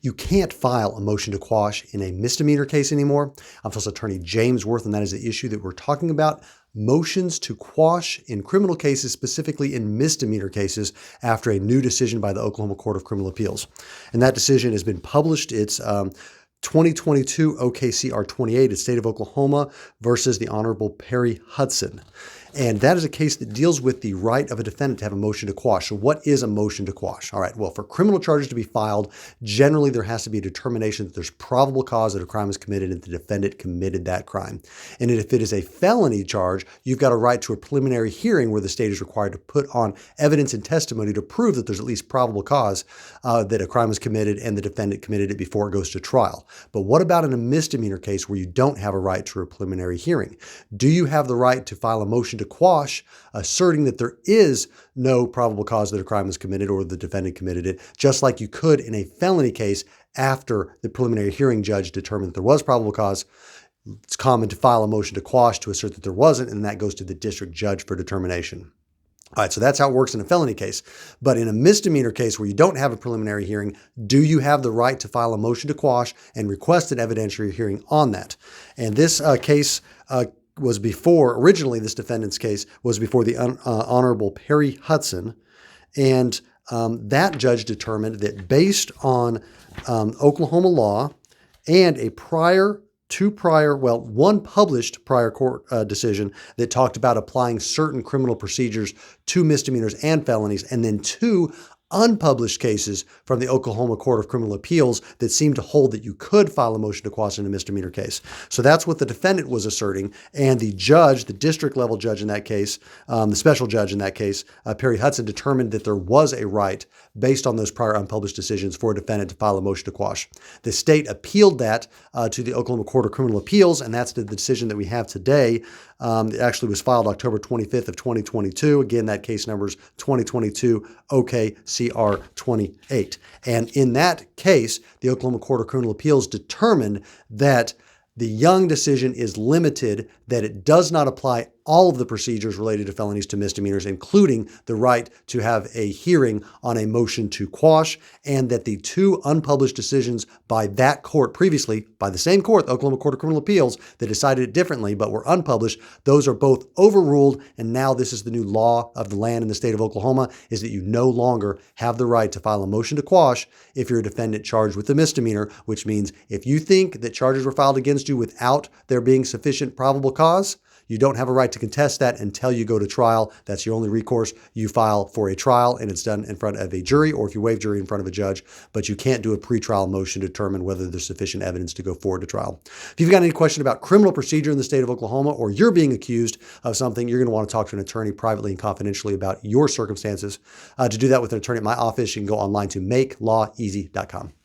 You can't file a motion to quash in a misdemeanor case anymore. I'm Fellows Attorney James Worth, and that is the issue that we're talking about. Motions to quash in criminal cases, specifically in misdemeanor cases, after a new decision by the Oklahoma Court of Criminal Appeals. And that decision has been published. It's 2022 OKCR 28, it's State of Oklahoma versus the Honorable Perry Hudson. And that is a case that deals with the right of a defendant to have a motion to quash. So what is a motion to quash? All right, well, for criminal charges to be filed, generally there has to be a determination that there's probable cause that a crime is committed and the defendant committed that crime. And if it is a felony charge, you've got a right to a preliminary hearing where the state is required to put on evidence and testimony to prove that there's at least probable cause that a crime was committed and the defendant committed it before it goes to trial. But what about in a misdemeanor case where you don't have a right to a preliminary hearing? Do you have the right to file a motion to quash, asserting that there is no probable cause that a crime was committed or the defendant committed it, just like you could in a felony case after the preliminary hearing judge determined that there was probable cause? It's common to file a motion to quash to assert that there wasn't, and that goes to the district judge for determination. All right, so that's how it works in a felony case. But in a misdemeanor case where you don't have a preliminary hearing, do you have the right to file a motion to quash and request an evidentiary hearing on that? And this case was before, originally this defendant's case was before the Honorable Perry Hudson. And that judge determined that based on Oklahoma law and one published prior court decision that talked about applying certain criminal procedures to misdemeanors and felonies, and then two unpublished cases from the Oklahoma Court of Criminal Appeals that seemed to hold that you could file a motion to quash in a misdemeanor case. So that's what the defendant was asserting. And the judge, the district level judge in that case, the special judge in that case, Perry Hudson, determined that there was a right based on those prior unpublished decisions for a defendant to file a motion to quash. The state appealed that to the Oklahoma Court of Criminal Appeals, and that's the decision that we have today. It actually was filed October 25th of 2022. Again, that case number is 2022 OKCR 28. And in that case, the Oklahoma Court of Criminal Appeals determined that the Young decision is limited, that it does not apply all of the procedures related to felonies to misdemeanors, including the right to have a hearing on a motion to quash, and that the two unpublished decisions by that court previously, by the same court, the Oklahoma Court of Criminal Appeals, that decided it differently but were unpublished, those are both overruled, and now this is the new law of the land in the state of Oklahoma, is that you no longer have the right to file a motion to quash if you're a defendant charged with a misdemeanor, which means if you think that charges were filed against you without there being sufficient probable cause, you don't have a right to contest that until you go to trial. That's your only recourse. You file for a trial and it's done in front of a jury, or if you waive jury in front of a judge, but you can't do a pretrial motion to determine whether there's sufficient evidence to go forward to trial. If you've got any question about criminal procedure in the state of Oklahoma, or you're being accused of something, you're going to want to talk to an attorney privately and confidentially about your circumstances. To do that with an attorney at my office, you can go online to makelaweasy.com.